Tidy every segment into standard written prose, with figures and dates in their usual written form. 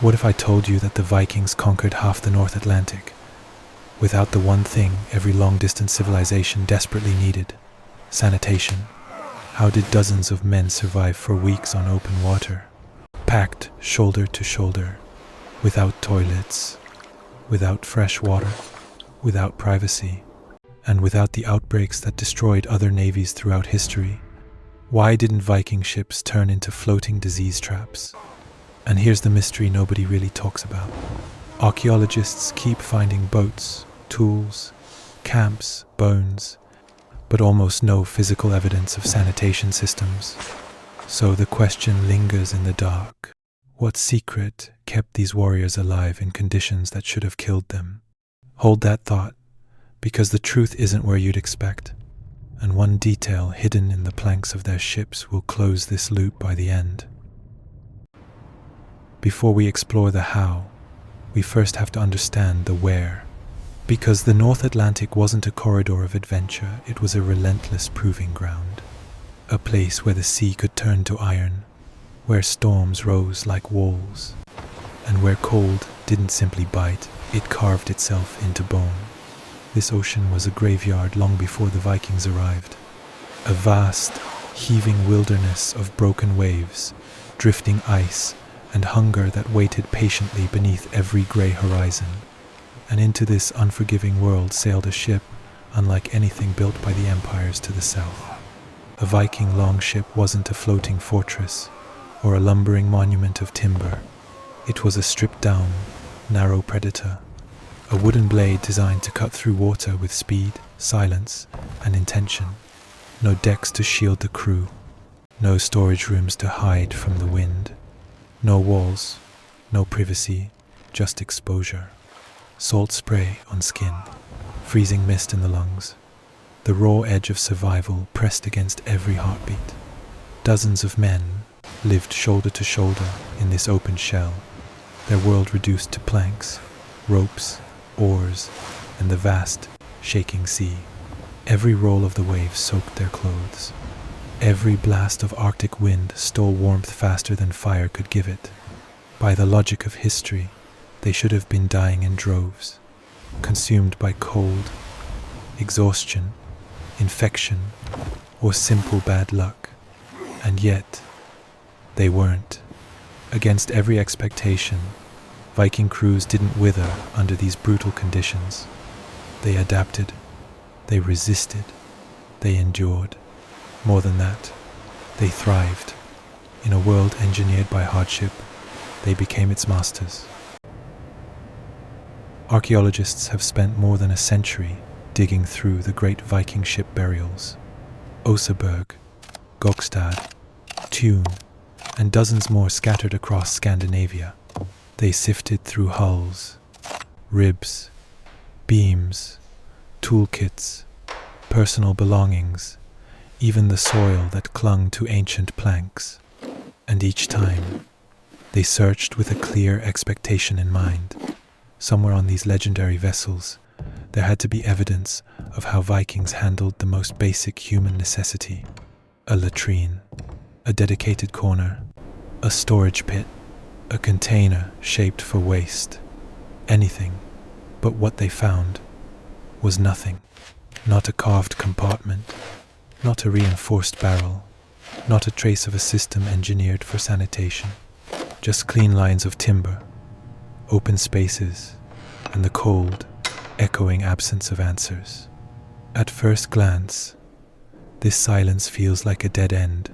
What if I told you that the Vikings conquered half the North Atlantic without the one thing every long-distance civilization desperately needed: sanitation? How did dozens of men survive for weeks on open water, packed shoulder to shoulder, without toilets, without fresh water, without privacy, and without the outbreaks that destroyed other navies throughout history? Why didn't Viking ships turn into floating disease traps? And here's the mystery nobody really talks about. Archaeologists keep finding boats, tools, camps, bones, but almost no physical evidence of sanitation systems. So the question lingers in the dark. What secret kept these warriors alive in conditions that should have killed them? Hold that thought, because the truth isn't where you'd expect, and one detail hidden in the planks of their ships will close this loop by the end. Before we explore the how, we first have to understand the where. Because the North Atlantic wasn't a corridor of adventure, it was a relentless proving ground. A place where the sea could turn to iron, where storms rose like walls, and where cold didn't simply bite, it carved itself into bone. This ocean was a graveyard long before the Vikings arrived. A vast, heaving wilderness of broken waves, drifting ice, and hunger that waited patiently beneath every grey horizon. And into this unforgiving world sailed a ship unlike anything built by the empires to the south. A Viking longship wasn't a floating fortress or a lumbering monument of timber. It was a stripped-down, narrow predator, a wooden blade designed to cut through water with speed, silence, and intention. No decks to shield the crew, no storage rooms to hide from the wind, no walls, no privacy, just exposure. Salt spray on skin, freezing mist in the lungs, the raw edge of survival pressed against every heartbeat. Dozens of men lived shoulder to shoulder in this open shell, their world reduced to planks, ropes, oars, and the vast, shaking sea. Every roll of the waves soaked their clothes. Every blast of Arctic wind stole warmth faster than fire could give it. By the logic of history, they should have been dying in droves, consumed by cold, exhaustion, infection, or simple bad luck. And yet, they weren't. Against every expectation, Viking crews didn't wither under these brutal conditions. They adapted, they resisted, they endured. More than that, they thrived. In a world engineered by hardship, they became its masters. Archaeologists have spent more than a century digging through the great Viking ship burials. Oseberg, Gokstad, Thun, and dozens more scattered across Scandinavia. They sifted through hulls, ribs, beams, toolkits, personal belongings, even the soil that clung to ancient planks. And each time, they searched with a clear expectation in mind. Somewhere on these legendary vessels, there had to be evidence of how Vikings handled the most basic human necessity: a latrine, a dedicated corner, a storage pit, a container shaped for waste. Anything but what they found was nothing. Not a carved compartment, not a reinforced barrel, not a trace of a system engineered for sanitation. Just clean lines of timber, open spaces, and the cold, echoing absence of answers. At first glance, this silence feels like a dead end,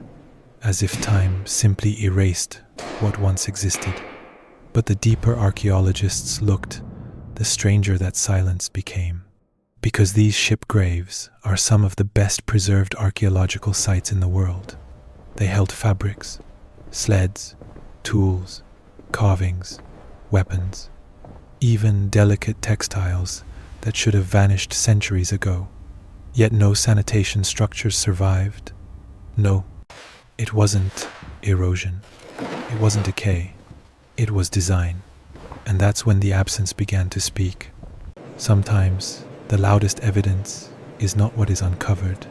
as if time simply erased what once existed. But the deeper archaeologists looked, the stranger that silence became. Because these ship graves are some of the best preserved archaeological sites in the world. They held fabrics, sleds, tools, carvings, weapons, even delicate textiles that should have vanished centuries ago. Yet no sanitation structures survived. No, it wasn't erosion. It wasn't decay. It was design. And that's when the absence began to speak. Sometimes the loudest evidence is not what is uncovered,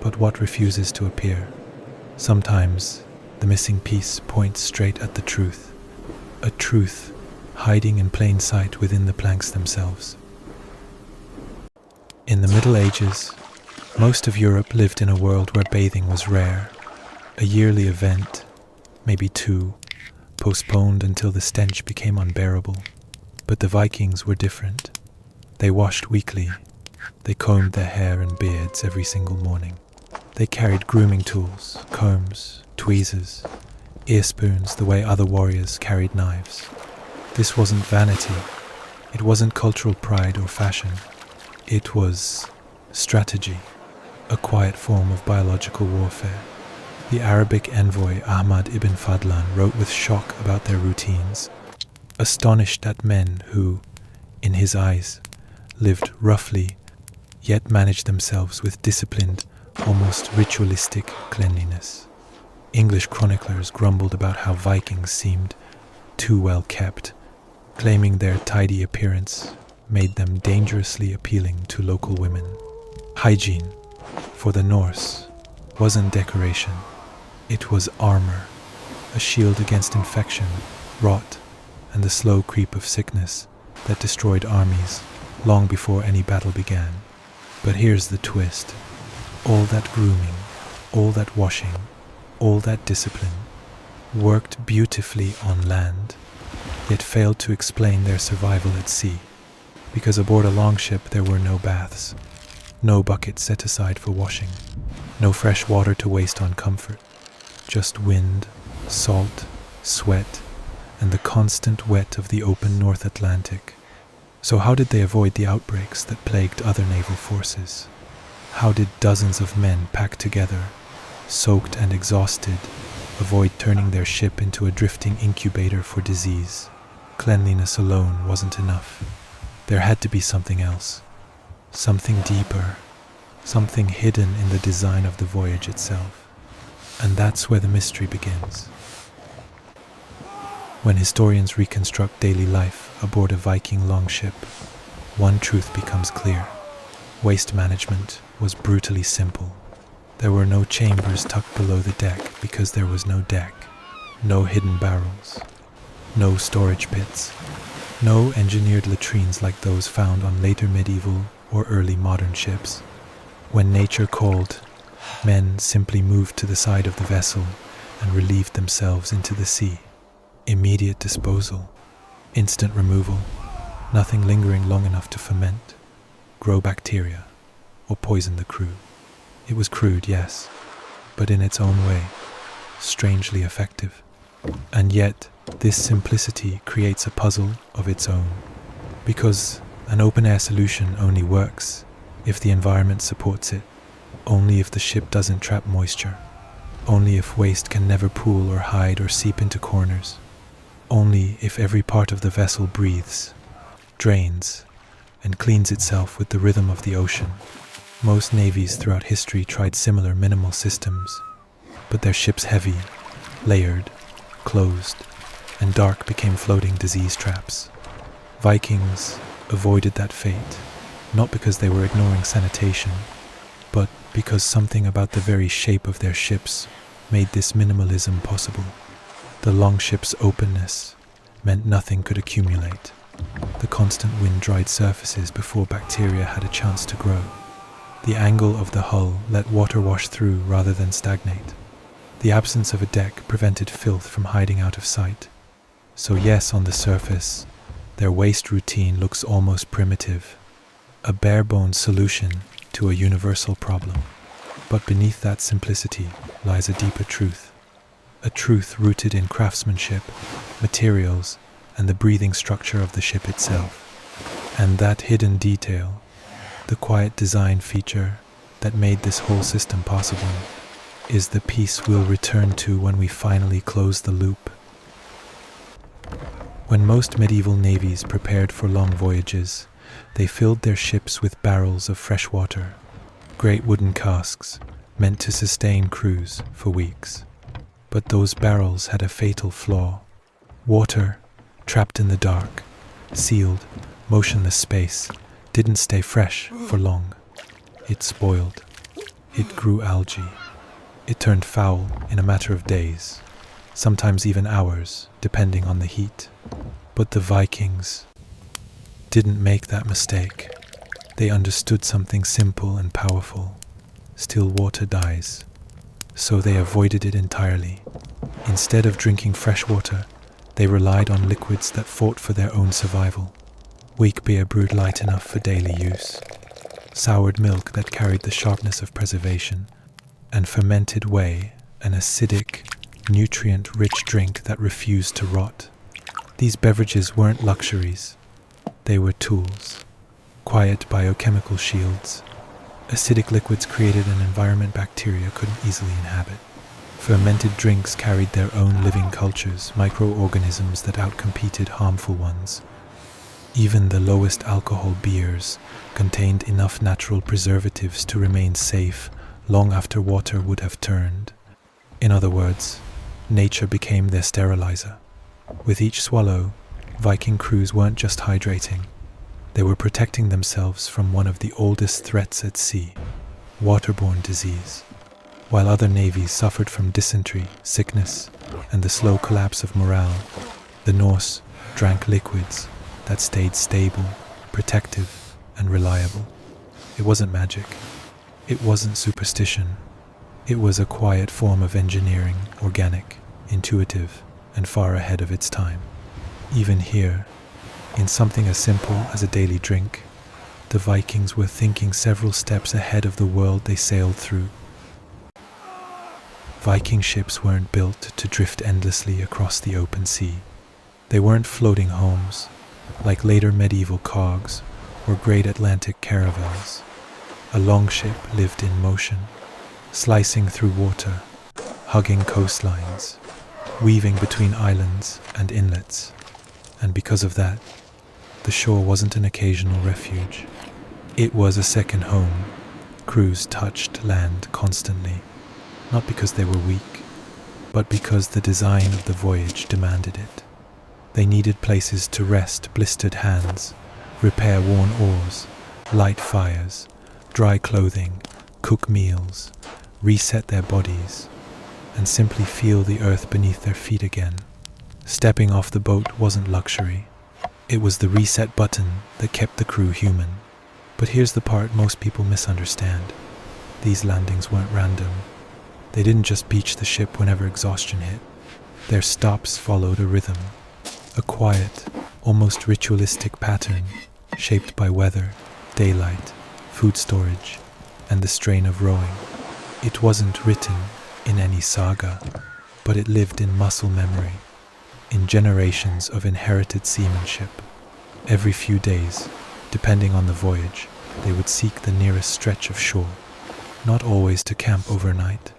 but what refuses to appear. Sometimes the missing piece points straight at the truth, a truth hiding in plain sight within the planks themselves. In the Middle Ages, most of Europe lived in a world where bathing was rare, a yearly event, maybe two, postponed until the stench became unbearable. But the Vikings were different. They washed weekly. They combed their hair and beards every single morning. They carried grooming tools, combs, tweezers, ear spoons the way other warriors carried knives. This wasn't vanity. It wasn't cultural pride or fashion. It was strategy, a quiet form of biological warfare. The Arabic envoy Ahmad ibn Fadlan wrote with shock about their routines, astonished at men who, in his eyes, lived roughly, yet managed themselves with disciplined, almost ritualistic cleanliness. English chroniclers grumbled about how Vikings seemed too well kept, claiming their tidy appearance made them dangerously appealing to local women. Hygiene, for the Norse, wasn't decoration. It was armor, a shield against infection, rot, and the slow creep of sickness that destroyed armies long before any battle began. But here's the twist. All that grooming, all that washing, all that discipline worked beautifully on land, yet failed to explain their survival at sea. Because aboard a longship there were no baths, no buckets set aside for washing, no fresh water to waste on comfort, just wind, salt, sweat, and the constant wet of the open North Atlantic. So how did they avoid the outbreaks that plagued other naval forces? How did dozens of men packed together, soaked and exhausted, avoid turning their ship into a drifting incubator for disease? Cleanliness alone wasn't enough. There had to be something else, something deeper, something hidden in the design of the voyage itself. And that's where the mystery begins. When historians reconstruct daily life aboard a Viking longship, one truth becomes clear. Waste management was brutally simple. There were no chambers tucked below the deck because there was no deck, no hidden barrels, no storage pits, no engineered latrines like those found on later medieval or early modern ships. When nature called, men simply moved to the side of the vessel and relieved themselves into the sea. Immediate disposal, instant removal, nothing lingering long enough to ferment, grow bacteria, or poison the crew. It was crude, yes, but in its own way, strangely effective. And yet, this simplicity creates a puzzle of its own, because an open-air solution only works if the environment supports it, only if the ship doesn't trap moisture, only if waste can never pool or hide or seep into corners, only if every part of the vessel breathes, drains, and cleans itself with the rhythm of the ocean. Most navies throughout history tried similar minimal systems, but their ships heavy, layered, closed, and dark became floating disease traps. Vikings avoided that fate, not because they were ignoring sanitation, but because something about the very shape of their ships made this minimalism possible. The longship's openness meant nothing could accumulate. The constant wind dried surfaces before bacteria had a chance to grow. The angle of the hull let water wash through rather than stagnate. The absence of a deck prevented filth from hiding out of sight. So yes, on the surface, their waste routine looks almost primitive, a bare-bones solution to a universal problem. But beneath that simplicity lies a deeper truth, a truth rooted in craftsmanship, materials, and the breathing structure of the ship itself. And that hidden detail, the quiet design feature that made this whole system possible, is the piece we'll return to when we finally close the loop. When most medieval navies prepared for long voyages, they filled their ships with barrels of fresh water, great wooden casks meant to sustain crews for weeks. But those barrels had a fatal flaw. Water, trapped in the dark, sealed, motionless space, didn't stay fresh for long. It spoiled. It grew algae. It turned foul in a matter of days. sometimes even hours, depending on the heat. But the Vikings didn't make that mistake. They understood something simple and powerful. Still water dies. So they avoided it entirely. Instead of drinking fresh water, they relied on liquids that fought for their own survival. Weak beer brewed light enough for daily use, soured milk that carried the sharpness of preservation, and fermented whey, an acidic, nutrient-rich drink that refused to rot. These beverages weren't luxuries. They were tools. Quiet biochemical shields. Acidic liquids created an environment bacteria couldn't easily inhabit. Fermented drinks carried their own living cultures, microorganisms that outcompeted harmful ones. Even the lowest alcohol beers contained enough natural preservatives to remain safe long after water would have turned. In other words, nature became their sterilizer. With each swallow, Viking crews weren't just hydrating. They were protecting themselves from one of the oldest threats at sea, waterborne disease. While other navies suffered from dysentery, sickness, and the slow collapse of morale, the Norse drank liquids that stayed stable, protective, and reliable. It wasn't magic. It wasn't superstition. It was a quiet form of engineering, organic, intuitive, and far ahead of its time. Even here, in something as simple as a daily drink, the Vikings were thinking several steps ahead of the world they sailed through. Viking ships weren't built to drift endlessly across the open sea. They weren't floating homes, like later medieval cogs or great Atlantic caravels. A longship lived in motion, slicing through water, hugging coastlines, weaving between islands and inlets. And because of that, the shore wasn't an occasional refuge. It was a second home. Crews touched land constantly, not because they were weak, but because the design of the voyage demanded it. They needed places to rest blistered hands, repair worn oars, light fires, dry clothing, cook meals, reset their bodies, and simply feel the earth beneath their feet again. Stepping off the boat wasn't luxury. It was the reset button that kept the crew human. But here's the part most people misunderstand. These landings weren't random. They didn't just beach the ship whenever exhaustion hit. Their stops followed a rhythm, a quiet, almost ritualistic pattern shaped by weather, daylight, food storage, and the strain of rowing. It wasn't written in any saga, but it lived in muscle memory, in generations of inherited seamanship. Every few days, depending on the voyage, they would seek the nearest stretch of shore, not always to camp overnight,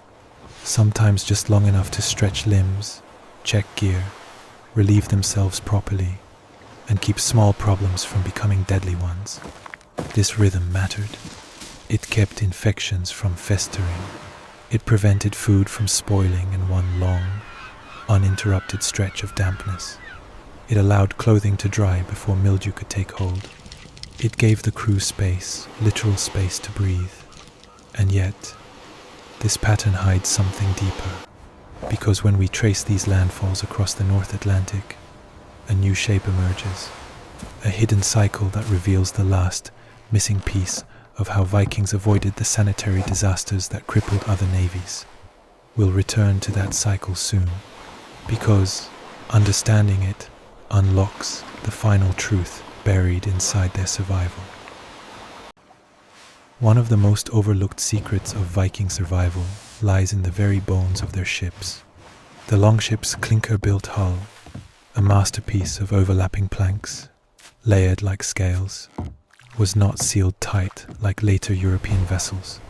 sometimes just long enough to stretch limbs, check gear, relieve themselves properly, and keep small problems from becoming deadly ones. This rhythm mattered. It kept infections from festering. It prevented food from spoiling in one long, uninterrupted stretch of dampness. It allowed clothing to dry before mildew could take hold. It gave the crew space, literal space to breathe. And yet, this pattern hides something deeper, because when we trace these landfalls across the North Atlantic, a new shape emerges, a hidden cycle that reveals the last, missing piece of how Vikings avoided the sanitary disasters that crippled other navies. We'll return to that cycle soon, because understanding it unlocks the final truth buried inside their survival. One of the most overlooked secrets of Viking survival lies in the very bones of their ships. The Longship's clinker-built hull, a masterpiece of overlapping planks, layered like scales, was not sealed tight like later European vessels.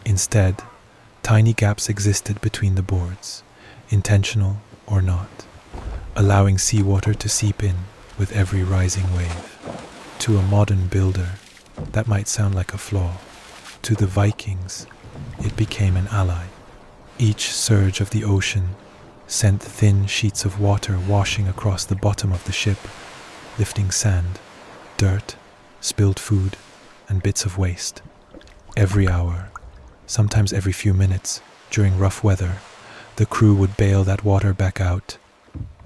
Instead, tiny gaps existed between the boards, intentional or not, allowing seawater to seep in with every rising wave. To a modern builder, that might sound like a flaw. To the Vikings, it became an ally. Each surge of the ocean sent thin sheets of water washing across the bottom of the ship, lifting sand, dirt, spilled food, and bits of waste. Every hour, sometimes every few minutes, during rough weather, The crew would bail that water back out,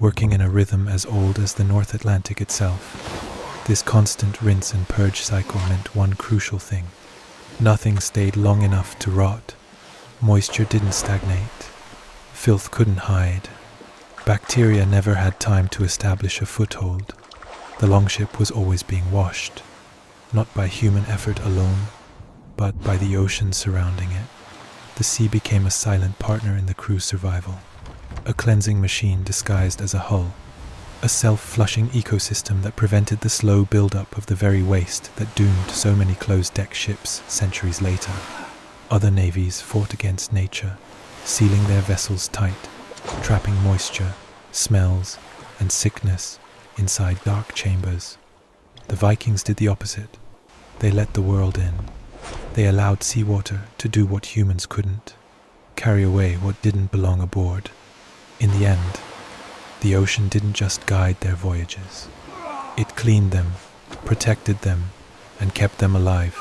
working in a rhythm as old as the North Atlantic itself. This constant rinse and purge cycle meant one crucial thing. Nothing stayed long enough to rot. Moisture didn't stagnate. Filth couldn't hide. Bacteria never had time to establish a foothold. The Longship was always being washed, not by human effort alone, but by the ocean surrounding it. The sea became a silent partner in the crew's survival, a cleansing machine disguised as a hull, a self-flushing ecosystem that prevented the slow build-up of the very waste that doomed so many closed-deck ships centuries later. Other navies fought against nature, sealing their vessels tight, trapping moisture, smells, and sickness inside dark chambers. The Vikings did the opposite. They let the world in. They allowed seawater to do what humans couldn't, carry away what didn't belong aboard. In the end, the ocean didn't just guide their voyages. It cleaned them, protected them, and kept them alive.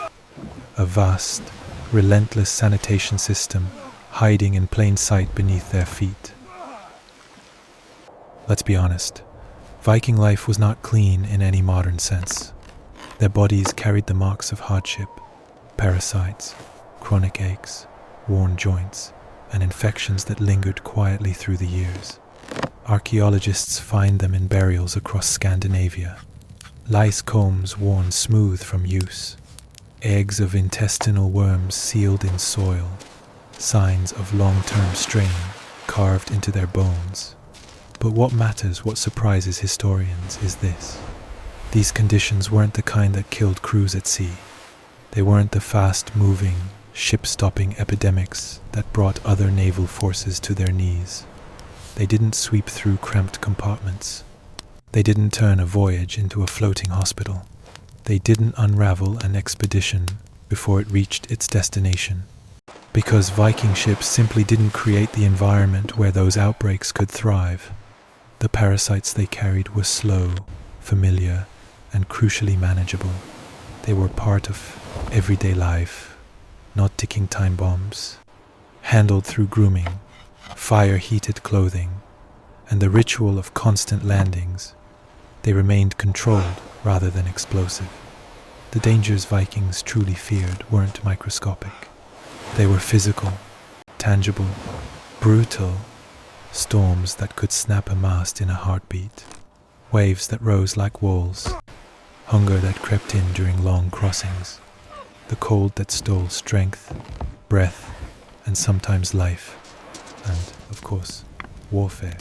A vast, relentless sanitation system hiding in plain sight beneath their feet. Let's be honest, Viking life was not clean in any modern sense. Their bodies carried the marks of hardship, parasites, chronic aches, worn joints, and infections that lingered quietly through the years. Archaeologists find them in burials across Scandinavia. Lice combs worn smooth from use, eggs of intestinal worms sealed in soil, signs of long-term strain carved into their bones. But what matters, what surprises historians, is this. These conditions weren't the kind that killed crews at sea. They weren't the fast-moving, ship-stopping epidemics that brought other naval forces to their knees. They didn't sweep through cramped compartments. They didn't turn a voyage into a floating hospital. They didn't unravel an expedition before it reached its destination. Because Viking ships simply didn't create the environment where those outbreaks could thrive. The parasites they carried were slow, familiar, and crucially manageable. They were part of everyday life, not ticking time bombs, handled through grooming, fire-heated clothing, and the ritual of constant landings. They remained controlled rather than explosive. The dangers Vikings truly feared weren't microscopic. They were physical, tangible, brutal, storms that could snap a mast in a heartbeat, waves that rose like walls, hunger that crept in during long crossings, the cold that stole strength, breath, and sometimes life, and, of course, warfare.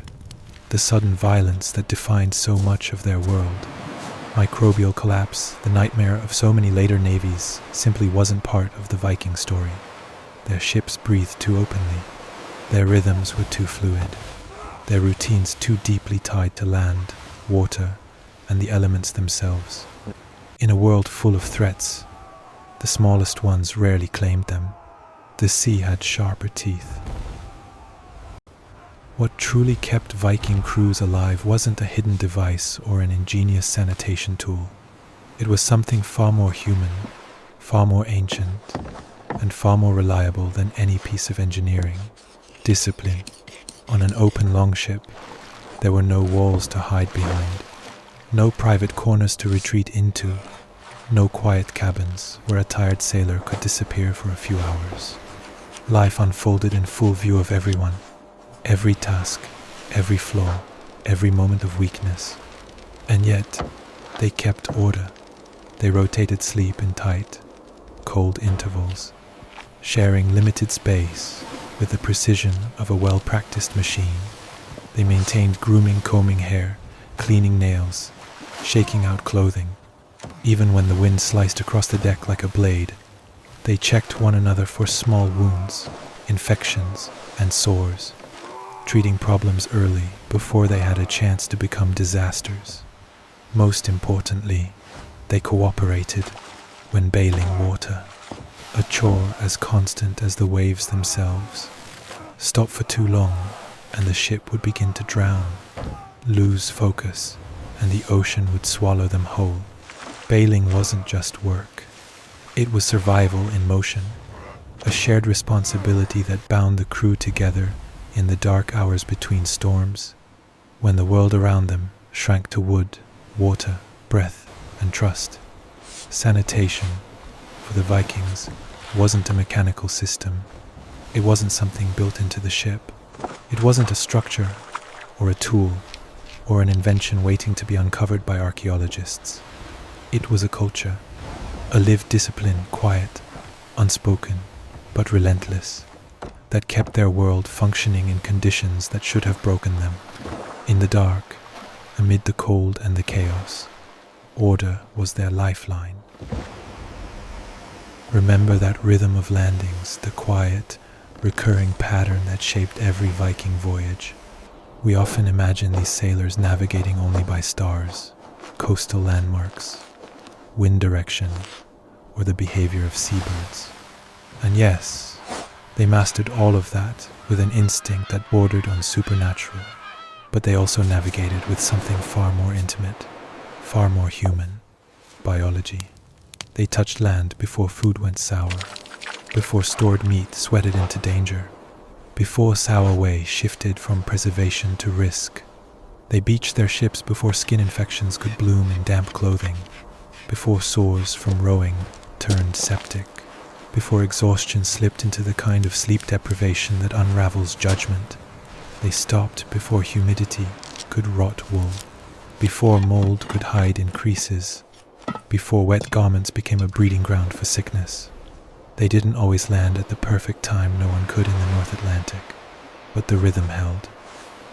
The sudden violence that defined so much of their world. Microbial collapse, the nightmare of so many later navies, simply wasn't part of the Viking story. Their ships breathed too openly. Their rhythms were too fluid. Their routines too deeply tied to land, water, and the elements themselves. In a world full of threats, the smallest ones rarely claimed them. The sea had sharper teeth. What truly kept Viking crews alive wasn't a hidden device or an ingenious sanitation tool. It was something far more human, far more ancient, and far more reliable than any piece of engineering. Discipline. On an open longship, there were no walls to hide behind, no private corners to retreat into, no quiet cabins where a tired sailor could disappear for a few hours. Life unfolded in full view of everyone. Every task, every flaw, every moment of weakness. And yet, they kept order. They rotated sleep in tight, cold intervals, sharing limited space with the precision of a well-practiced machine. They maintained grooming, combing hair, cleaning nails, shaking out clothing. Even when the wind sliced across the deck like a blade, they checked one another for small wounds, infections, and sores, treating problems early before they had a chance to become disasters. Most importantly, they cooperated when bailing water, a chore as constant as the waves themselves. Stop for too long, and the ship would begin to drown, lose focus, and the ocean would swallow them whole. Bailing wasn't just work. It was survival in motion, a shared responsibility that bound the crew together in the dark hours between storms, when the world around them shrank to wood, water, breath, and trust. Sanitation, for the Vikings, wasn't a mechanical system. It wasn't something built into the ship. It wasn't a structure, or a tool, or an invention waiting to be uncovered by archaeologists. It was a culture, a lived discipline, quiet, unspoken, but relentless, that kept their world functioning in conditions that should have broken them. In the dark, amid the cold and the chaos, order was their lifeline. Remember that rhythm of landings, the quiet, recurring pattern that shaped every Viking voyage. We often imagine these sailors navigating only by stars, coastal landmarks, wind direction, or the behavior of seabirds. And yes, they mastered all of that with an instinct that bordered on supernatural, but they also navigated with something far more intimate, far more human: biology. They touched land before food went sour, before stored meat sweated into danger, before sour whey shifted from preservation to risk. They beached their ships before skin infections could bloom in damp clothing, before sores from rowing turned septic, before exhaustion slipped into the kind of sleep deprivation that unravels judgment. They stopped before humidity could rot wool, before mold could hide in creases, before wet garments became a breeding ground for sickness. They didn't always land at the perfect time, no one could in the North Atlantic, but the rhythm held,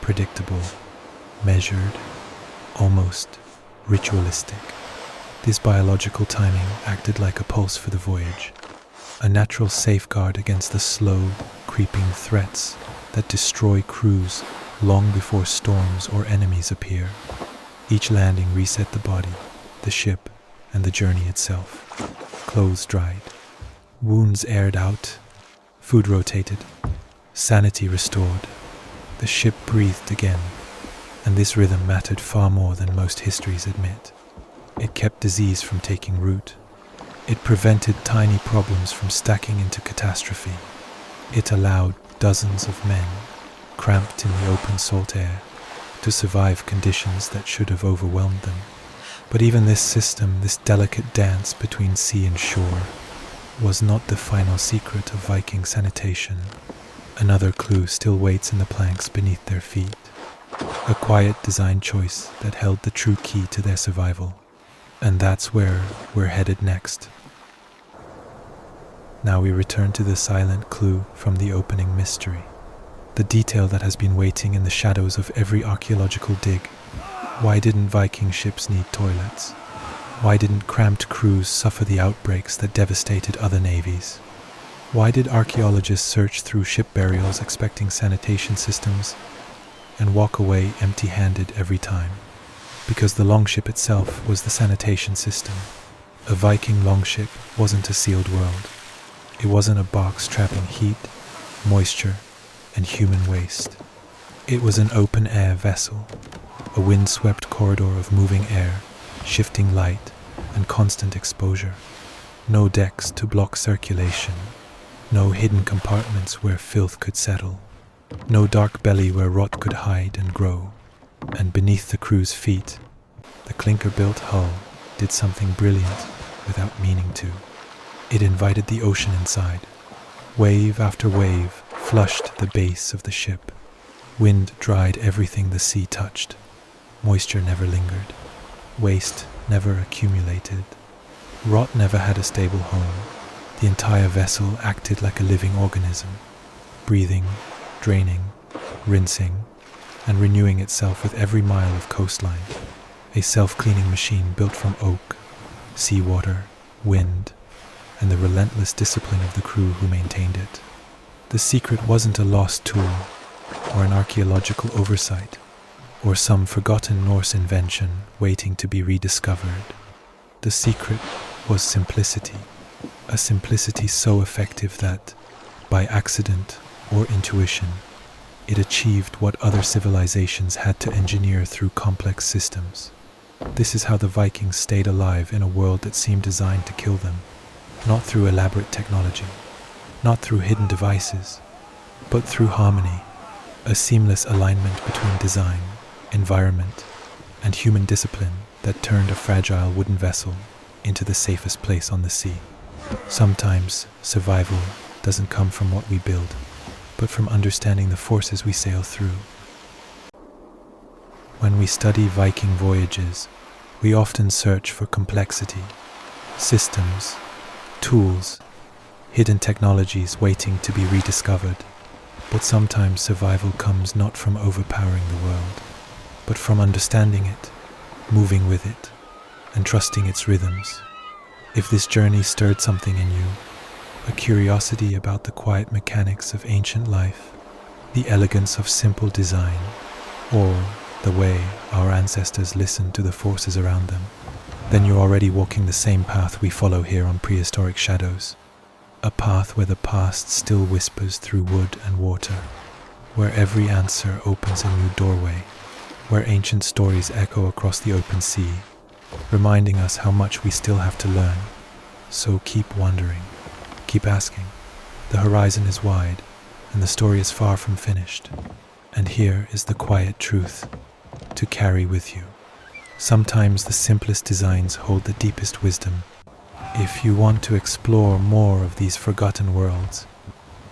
predictable, measured, almost ritualistic. This biological timing acted like a pulse for the voyage, a natural safeguard against the slow, creeping threats that destroy crews long before storms or enemies appear. Each landing reset the body, the ship, and the journey itself. Clothes dried, wounds aired out, food rotated, sanity restored. The ship breathed again, and this rhythm mattered far more than most histories admit. It kept disease from taking root. It prevented tiny problems from stacking into catastrophe. It allowed dozens of men, cramped in the open salt air, to survive conditions that should have overwhelmed them. But even this system, this delicate dance between sea and shore, was not the final secret of Viking sanitation. Another clue still waits in the planks beneath their feet, a quiet design choice that held the true key to their survival. And that's where we're headed next. Now we return to the silent clue from the opening mystery, the detail that has been waiting in the shadows of every archaeological dig. Why didn't Viking ships need toilets? Why didn't cramped crews suffer the outbreaks that devastated other navies? Why did archaeologists search through ship burials expecting sanitation systems and walk away empty-handed every time? Because the longship itself was the sanitation system. A Viking longship wasn't a sealed world. It wasn't a box trapping heat, moisture, and human waste. It was an open-air vessel, a wind-swept corridor of moving air, shifting light, and constant exposure. No decks to block circulation, no hidden compartments where filth could settle, no dark belly where rot could hide and grow. And beneath the crew's feet, the clinker-built hull did something brilliant without meaning to. It invited the ocean inside. Wave after wave flushed the base of the ship. Wind dried everything the sea touched. Moisture never lingered. Waste never accumulated. Rot never had a stable home. The entire vessel acted like a living organism, breathing, draining, rinsing, and renewing itself with every mile of coastline. A self-cleaning machine built from oak, seawater, wind, and the relentless discipline of the crew who maintained it. The secret wasn't a lost tool, or an archaeological oversight, or some forgotten Norse invention waiting to be rediscovered. The secret was simplicity, a simplicity so effective that, by accident or intuition, it achieved what other civilizations had to engineer through complex systems. This is how the Vikings stayed alive in a world that seemed designed to kill them, not through elaborate technology, not through hidden devices, but through harmony, a seamless alignment between design, environment, and human discipline that turned a fragile wooden vessel into the safest place on the sea. Sometimes survival doesn't come from what we build, but from understanding the forces we sail through. When we study Viking voyages, we often search for complexity, systems, tools, hidden technologies waiting to be rediscovered. But sometimes survival comes not from overpowering the world, but from understanding it, moving with it, and trusting its rhythms. If this journey stirred something in you, a curiosity about the quiet mechanics of ancient life, the elegance of simple design, or the way our ancestors listened to the forces around them, then you're already walking the same path we follow here on Prehistoric Shadows. A path where the past still whispers through wood and water, where every answer opens a new doorway, where ancient stories echo across the open sea, reminding us how much we still have to learn. So keep wondering, keep asking. The horizon is wide, and the story is far from finished. And here is the quiet truth to carry with you. Sometimes the simplest designs hold the deepest wisdom. If you want to explore more of these forgotten worlds,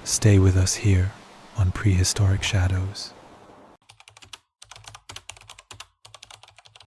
stay with us here on Prehistoric Shadows.